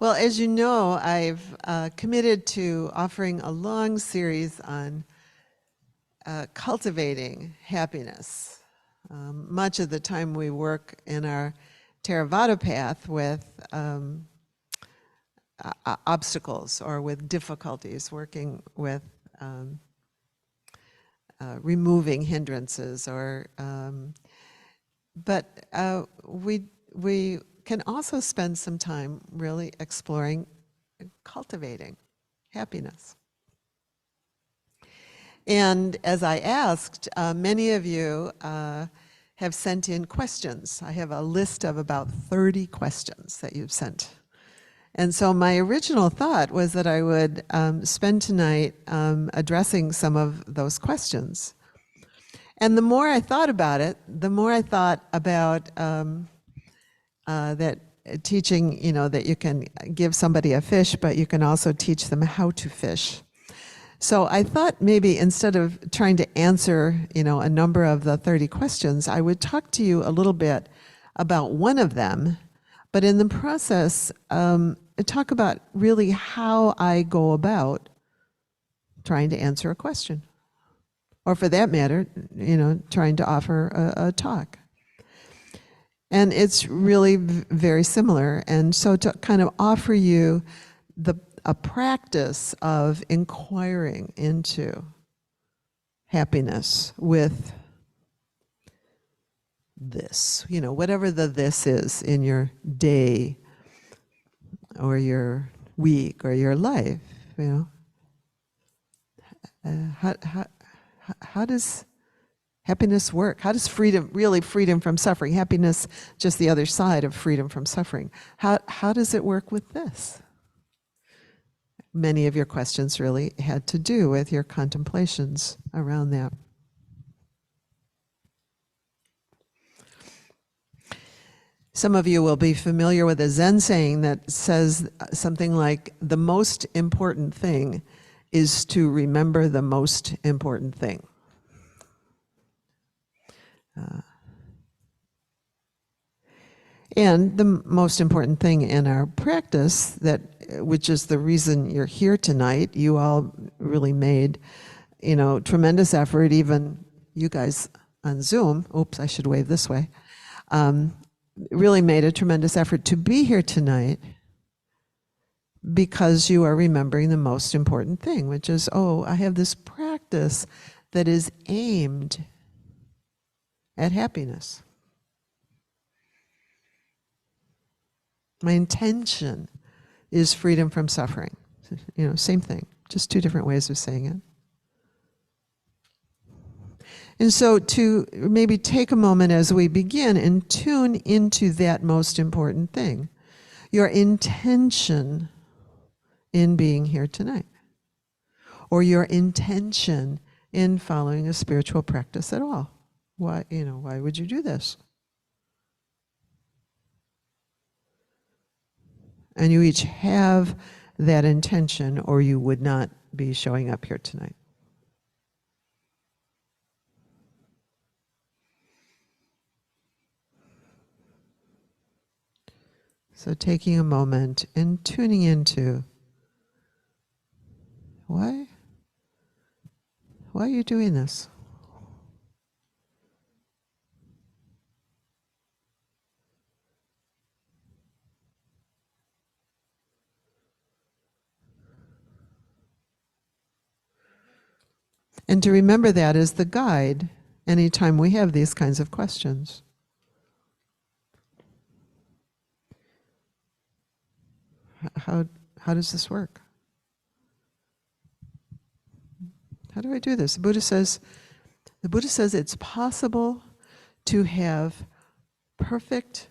Well, as you know, I've committed to offering a long series on cultivating happiness. Much of the time we work in our Theravada path with obstacles or with difficulties, working with removing hindrances, or but we can also spend some time really exploring cultivating happiness. And as I asked, many of you have sent in questions. I have a list of about 30 questions that you've sent. And so my original thought was that I would spend tonight addressing some of those questions. And the more I thought about it, the more I thought about that teaching, that you can give somebody a fish, but you can also teach them how to fish. So I thought maybe instead of trying to answer, a number of the 30 questions, I would talk to you a little bit about one of them, but in the process, talk about really how I go about trying to answer a question. Or for that matter, trying to offer a talk. And it's really very similar. And so to kind of offer you a practice of inquiring into happiness with this, whatever the this is in your day or your week or your life, how does happiness work? How does freedom from suffering, happiness, just the other side of freedom from suffering, how does it work with this? Many of your questions really had to do with your contemplations around that. Some of you will be familiar with a Zen saying that says something like, the most important thing is to remember the most important thing. And the most important thing in our practice, which is the reason you're here tonight, you all really made, tremendous effort, even you guys on Zoom, oops, I should wave this way, really made a tremendous effort to be here tonight because you are remembering the most important thing, which is, I have this practice that is aimed at happiness. My intention is freedom from suffering. Same thing, just two different ways of saying it. And so to maybe take a moment as we begin and tune into that most important thing, your intention in being here tonight, or your intention in following a spiritual practice at all. Why would you do this? And you each have that intention, or you would not be showing up here tonight. So taking a moment and tuning into why are you doing this? And to remember that as the guide anytime we have these kinds of questions. How does this work? How do I do this? The Buddha says it's possible to have perfect,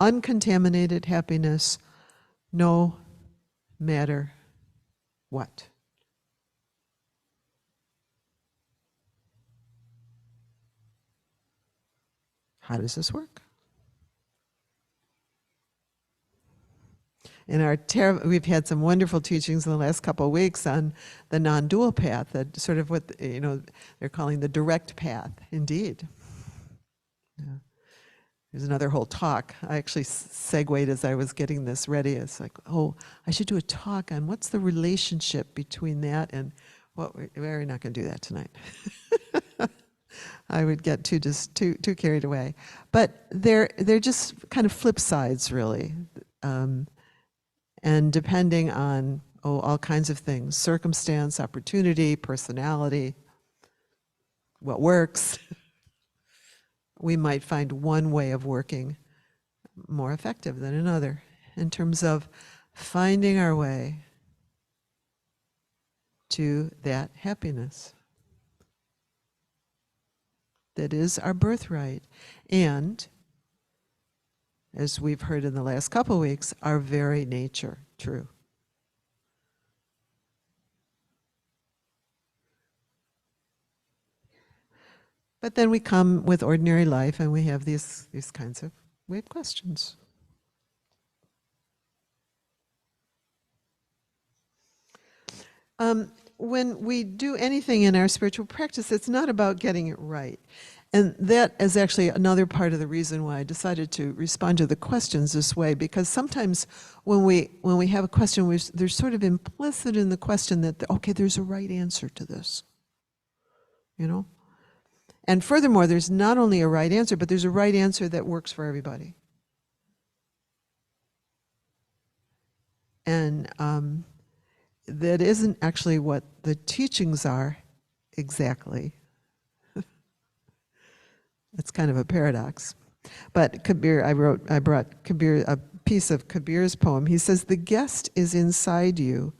uncontaminated happiness no matter what. How does this work? We've had some wonderful teachings in the last couple of weeks on the non-dual path, that sort of what they're calling the direct path. Indeed, yeah. There's another whole talk. I actually segued as I was getting this ready. It's like, oh, I should do a talk on what's the relationship between that and what we're not going to do that tonight. I would get too carried away. But they're just kind of flip sides, really. And depending on all kinds of things, circumstance, opportunity, personality, what works, we might find one way of working more effective than another in terms of finding our way to that happiness that is our birthright and, as we've heard in the last couple weeks, our very nature true. But then we come with ordinary life and we have these kinds of weird questions. When we do anything in our spiritual practice, it's not about getting it right. And that is actually another part of the reason why I decided to respond to the questions this way, because sometimes when we have a question, there's sort of implicit in the question that, okay, there's a right answer to this, you know? And furthermore, there's not only a right answer, but there's a right answer that works for everybody. And that isn't actually what the teachings are exactly. It's kind of a paradox. But Kabir, I brought Kabir a piece of Kabir's poem. He says, the guest is inside you.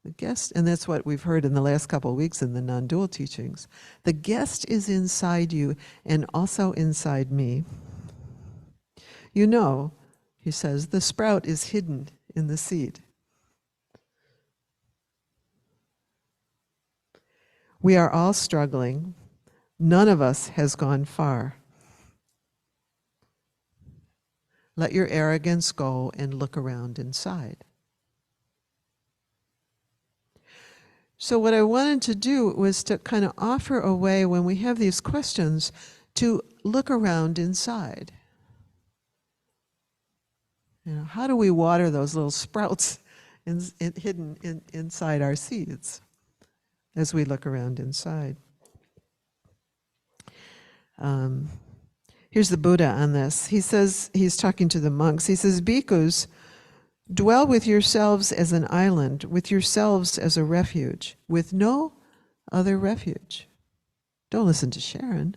The guest, and that's what we've heard in the last couple of weeks in the non-dual teachings. The guest is inside you and also inside me. You know, he says, the sprout is hidden in the seed. We are all struggling. None of us has gone far. Let your arrogance go and look around inside. So what I wanted to do was to kind of offer a way when we have these questions to look around inside. You know, how do we water those little sprouts hidden inside our seeds as we look around inside? Here's the Buddha on this. He says, he's talking to the monks, he says, bhikkhus, dwell with yourselves as an island, with yourselves as a refuge, with no other refuge. Don't listen to Sharon.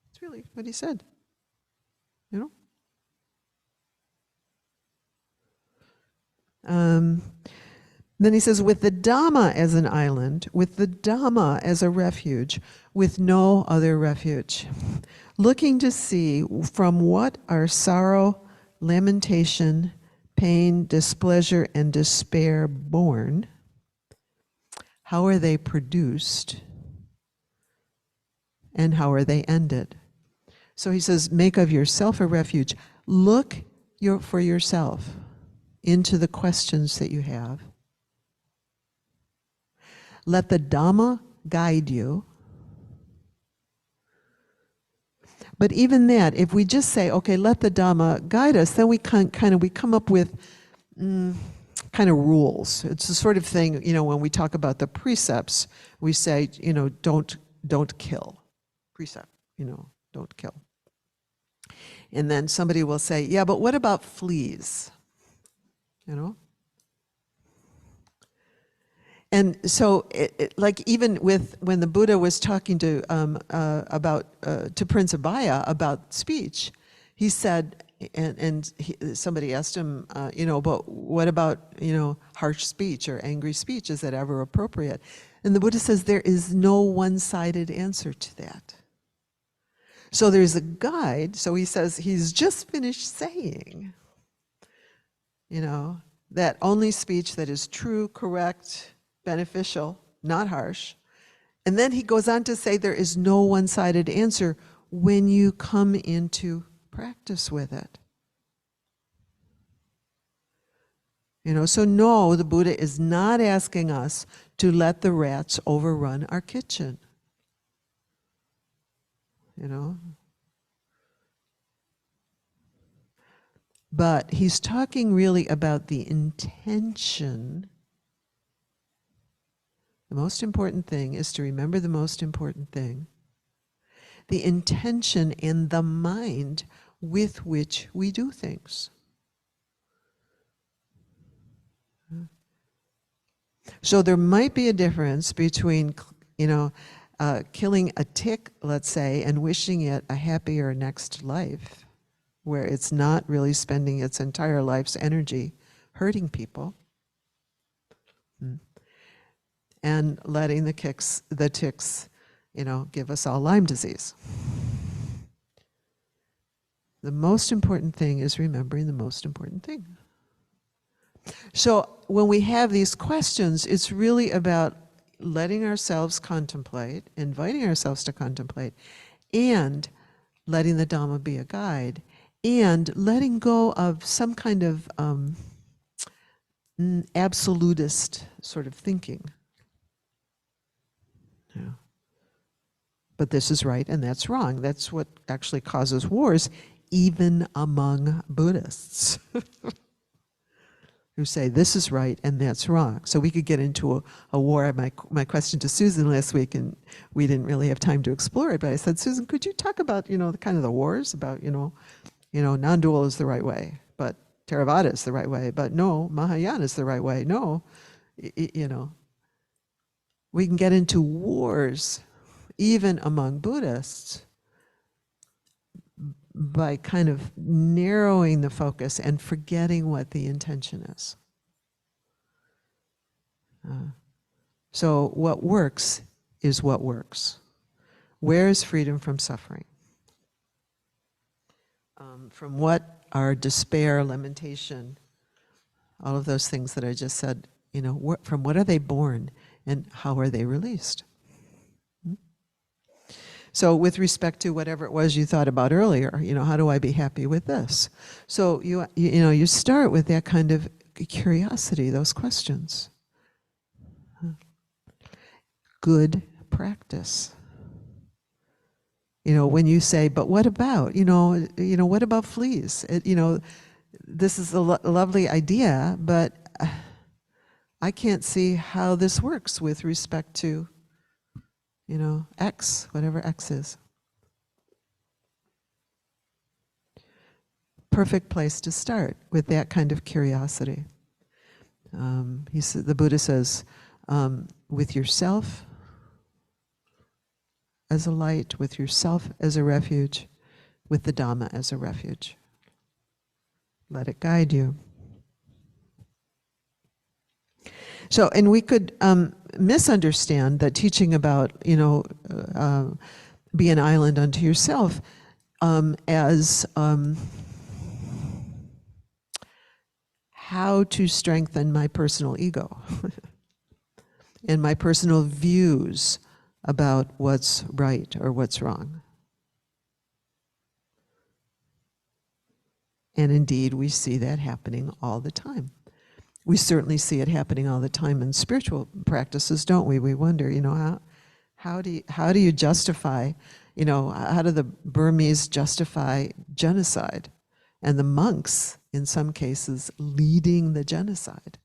It's really what he said, you know? Then he says, with the Dhamma as an island, with the Dhamma as a refuge, with no other refuge. Looking to see from what are sorrow, lamentation, pain, displeasure, and despair born, how are they produced, and how are they ended? So he says, make of yourself a refuge. Look for yourself into the questions that you have. Let the Dhamma guide you. But even that, if we just say, okay, let the Dhamma guide us, then we come up with kind of rules. It's the sort of thing, you know, when we talk about the precepts, we say, you know, don't kill. Precept, you know, don't kill. And then somebody will say, yeah, but what about fleas? You know? And so, like even when the Buddha was talking to Prince Abhaya about speech, he said, somebody asked him, you know, but what about, you know, harsh speech or angry speech? Is that ever appropriate? And the Buddha says there is no one-sided answer to that. So there's a guide. So he says he's just finished saying, you know, that only speech that is true, correct, beneficial, not harsh. And then he goes on to say there is no one-sided answer when you come into practice with it. You know, so no, the Buddha is not asking us to let the rats overrun our kitchen. You know? But he's talking really about the intention. The most important thing is to remember the most important thing. The intention and the mind with which we do things. So there might be a difference between, killing a tick, let's say, and wishing it a happier next life, where it's not really spending its entire life's energy hurting people, and letting the ticks, give us all Lyme disease. The most important thing is remembering the most important thing. So when we have these questions, it's really about letting ourselves contemplate, inviting ourselves to contemplate, and letting the Dhamma be a guide, and letting go of some kind of absolutist sort of thinking. Yeah. But this is right and that's wrong. That's what actually causes wars, even among Buddhists. Who say this is right and that's wrong. So we could get into a war. My question to Susan last week, and we didn't really have time to explore it, but I said, Susan, could you talk about, the kind of the wars about, non-dual is the right way, but Theravada is the right way, but no, Mahayana is the right way. No, we can get into wars even among Buddhists by kind of narrowing the focus and forgetting what the intention is. So what works is what works. Where is freedom from suffering? From what are despair, lamentation, all of those things that I just said, from what are they born and how are they released? So with respect to whatever it was you thought about earlier, how do I be happy with this? So you start with that kind of curiosity, those questions. Good practice. When you say, but what about, what about fleas? This is a lovely idea, but I can't see how this works with respect to X, whatever X is. Perfect place to start with that kind of curiosity. The Buddha says, with yourself as a light, with yourself as a refuge, with the Dhamma as a refuge. Let it guide you. So, and we could misunderstand that teaching about, be an island unto yourself as how to strengthen my personal ego and my personal views about what's right or what's wrong. And indeed, we see that happening all the time. We certainly see it happening all the time in spiritual practices, don't we? We wonder, how do you justify, how do the Burmese justify genocide? And the monks, in some cases, leading the genocide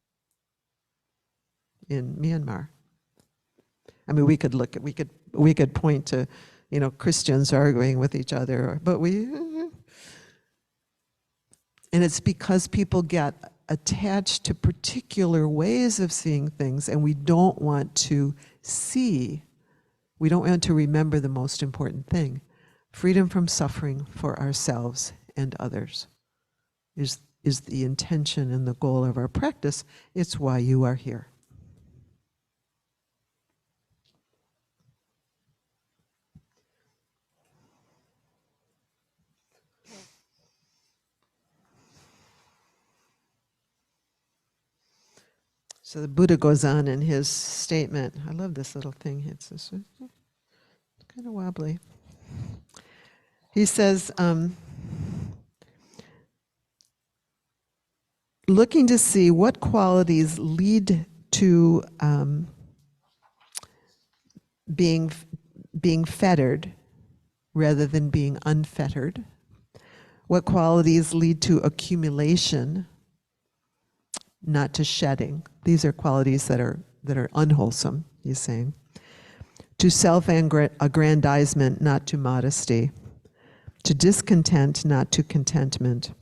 in Myanmar. I mean, we could point to, Christians arguing with each other, but and it's because people get attached to particular ways of seeing things, and we don't want to remember the most important thing. Freedom from suffering for ourselves and others is the intention and the goal of our practice. It's why you are here. So the Buddha goes on in his statement. I love this little thing. It's kind of wobbly. He says, looking to see what qualities lead to being fettered rather than being unfettered, What qualities lead to accumulation, not to shedding? These are qualities that are unwholesome, he's saying. To self-aggrandizement, not to modesty. To discontent, not to contentment.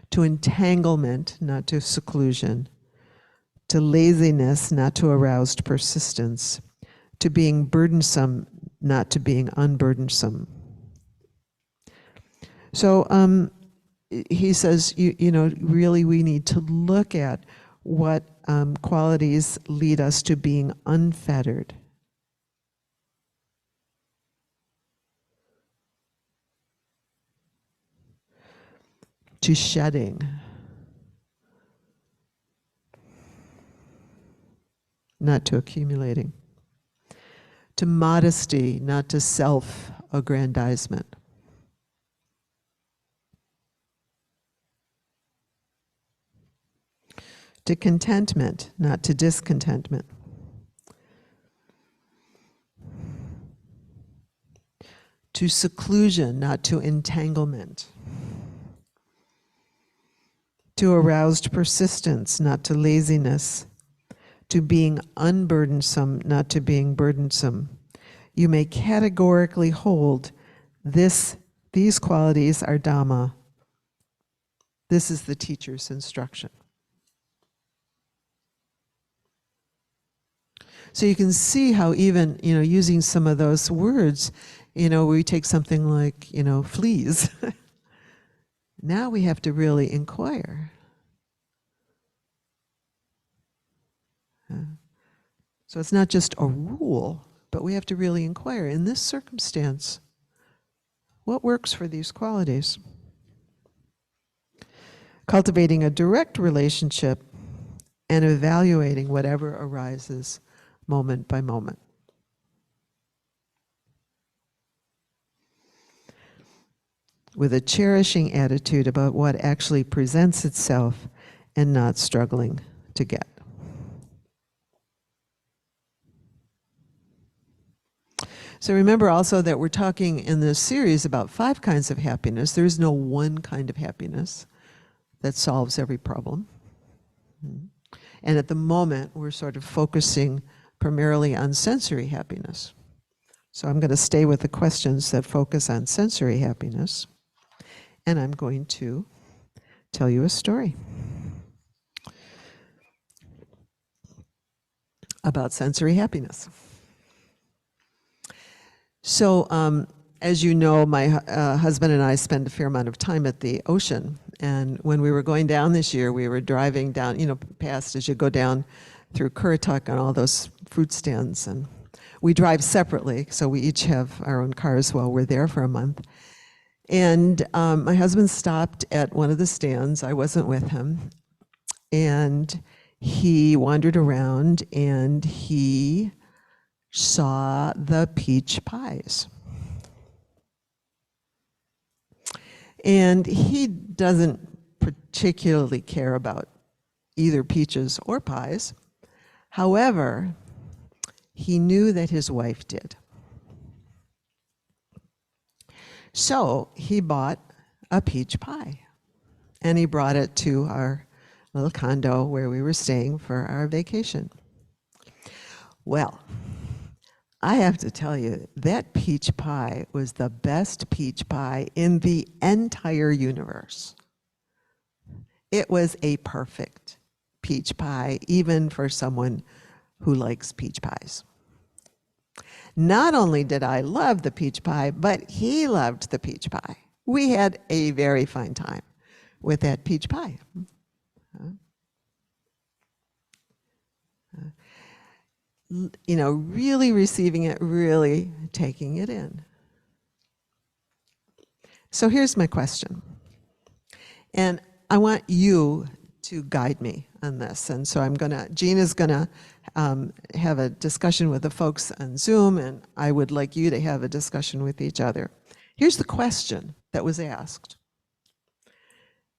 To entanglement, not to seclusion. To laziness, not to aroused persistence. To being burdensome, not to being unburdensome. So he says, really we need to look at what qualities lead us to being unfettered. To shedding. Not to accumulating. To modesty, not to self-aggrandizement. To contentment, not to discontentment. To seclusion, not to entanglement. To aroused persistence, not to laziness. To being unburdensome, not to being burdensome. You may categorically hold these qualities are Dhamma. This is the teacher's instruction. So you can see how even, using some of those words, we take something like, fleas. Now we have to really inquire. So it's not just a rule, but we have to really inquire. In this circumstance, what works for these qualities? Cultivating a direct relationship and evaluating whatever arises moment by moment. With a cherishing attitude about what actually presents itself and not struggling to get. So remember also that we're talking in this series about 5 kinds of happiness. There's no one kind of happiness that solves every problem. And at the moment, we're sort of focusing primarily on sensory happiness. So I'm going to stay with the questions that focus on sensory happiness. And I'm going to tell you a story about sensory happiness. So, as you know, my husband and I spend a fair amount of time at the ocean. And when we were going down this year, we were driving down, past as you go down through Currituck and all those fruit stands. And we drive separately, so we each have our own cars while we're there for a month. And my husband stopped at one of the stands. I wasn't with him. And he wandered around and he saw the peach pies. And he doesn't particularly care about either peaches or pies. However, he knew that his wife did. So he bought a peach pie and he brought it to our little condo where we were staying for our vacation. Well, I have to tell you, that peach pie was the best peach pie in the entire universe. It was a perfect peach pie, even for someone who likes peach pies. Not only did I love the peach pie, but he loved the peach pie. We had a very fine time with that peach pie. Really receiving it, really taking it in. So here's my question. And I want you to guide me on this. And so Jean is gonna have a discussion with the folks on Zoom, and I would like you to have a discussion with each other. Here's the question that was asked.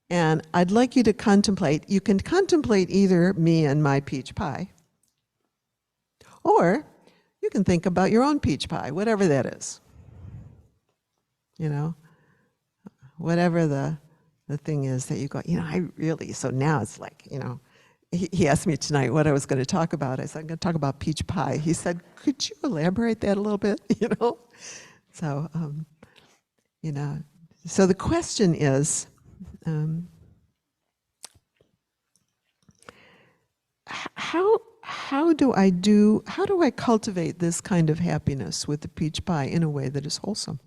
And I'd like you to contemplate, you can contemplate either me and my peach pie, or you can think about your own peach pie, whatever that is. Whatever the the thing is that you go, so now it's like, he asked me tonight what I was going to talk about. I said, I'm going to talk about peach pie. He said, could you elaborate that a little bit, So, so the question is, how do I cultivate this kind of happiness with the peach pie in a way that is wholesome?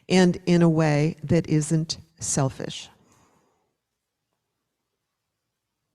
And in a way that isn't selfish.